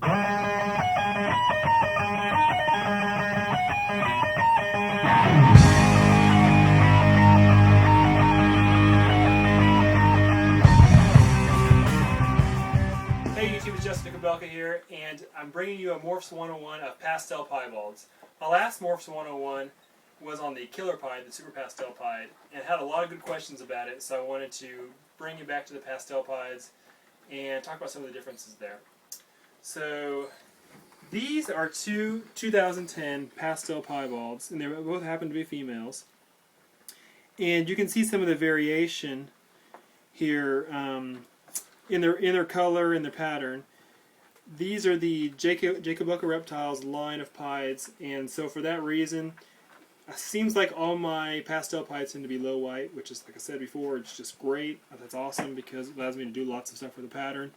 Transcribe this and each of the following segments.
Hey YouTube, it's Justin here, and I'm bringing you a Morphs 101 of Pastel Piebalds. My last Morphs 101 was on the Killer Pied, the Super Pastel Pied, and had a lot of good questions about it, so I wanted to bring you back to the Pastel Pieds and talk about some of the differences there. So, these are two 2010 Pastel Piebalds, and they both happen to be females. And you can see some of the variation here in their color and their pattern. These are the Jacobuca Reptiles line of pieds, and so for that reason, it seems like all my pastel pieds tend to be low white, which is, like I said before, it's just great. That's awesome because it allows me to do lots of stuff for the pattern.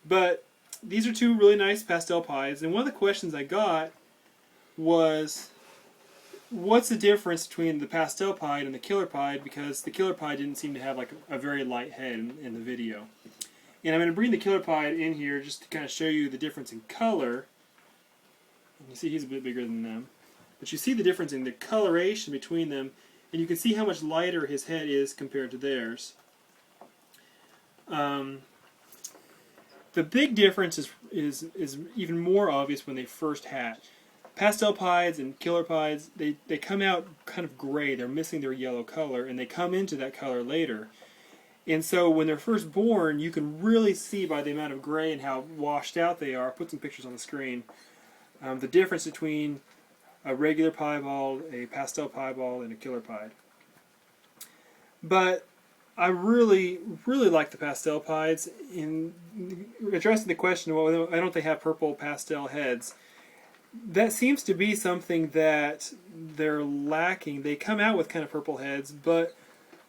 But these are two really nice pastel pieds, and one of the questions I got was, what's the difference between the pastel pied and the killer pied, because the killer pied didn't seem to have like a very light head in the video. And I'm going to bring the killer pied in here just to kind of show you the difference in color. And you see he's a bit bigger than them. But you see the difference in the coloration between them, and you can see how much lighter his head is compared to theirs. The big difference is even more obvious when they first hatch. Pastel pieds and killer pieds, they come out kind of gray. They're missing their yellow color, and they come into that color later. And so when they're first born, you can really see by the amount of gray and how washed out they are. I'll put some pictures on the screen. The difference between a regular piebald, a pastel piebald, and a killer pied. But I really like the pastel pieds. In addressing the question, well, why don't they have purple pastel heads? That seems to be something that they're lacking. They come out with kind of purple heads, but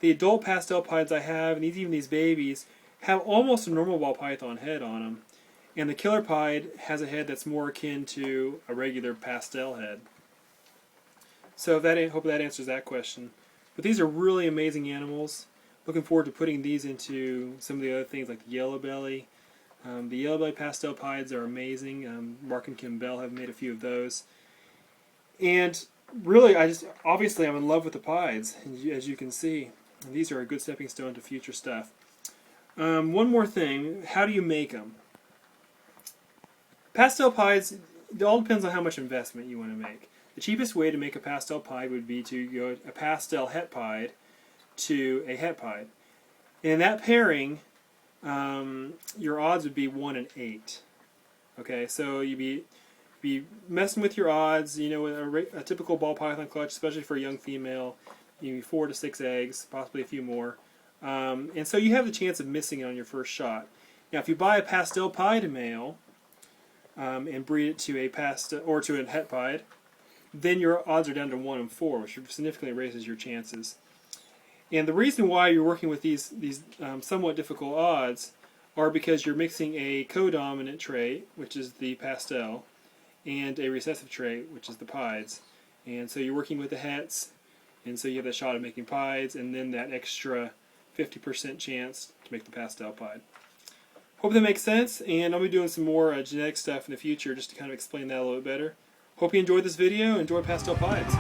the adult pastel pieds I have, and even these babies, have almost a normal ball python head on them. And the killer pied has a head that's more akin to a regular pastel head. So hope that answers that question. But these are really amazing animals. Looking forward to putting these into some of the other things like the yellow belly. The yellow belly pastel pieds are amazing. Mark and Kim Bell have made a few of those. And really, obviously I'm in love with the pieds, as you can see. And these are a good stepping stone to future stuff. One more thing, how do you make them? Pastel pieds, it all depends on how much investment you want to make. The cheapest way to make a pastel pied would be to go a pastel het pied to a het pied. And in that pairing, your odds would be 1 in 8. Okay, so you'd be messing with your odds. You know, a typical ball python clutch, especially for a young female, you need 4 to 6 eggs, possibly a few more. And so you have the chance of missing it on your first shot. Now, if you buy a pastel pied male and breed it to a pastel or to a het pied, then your odds are down to 1 in 4, which significantly raises your chances. And the reason why you're working with these somewhat difficult odds are because you're mixing a codominant trait, which is the pastel, and a recessive trait, which is the pieds. And so you're working with the hets, and so you have that shot of making pieds, and then that extra 50% chance to make the pastel pied. Hope that makes sense, and I'll be doing some more genetic stuff in the future just to kind of explain that a little bit better. Hope you enjoyed this video. Enjoy pastel pieds.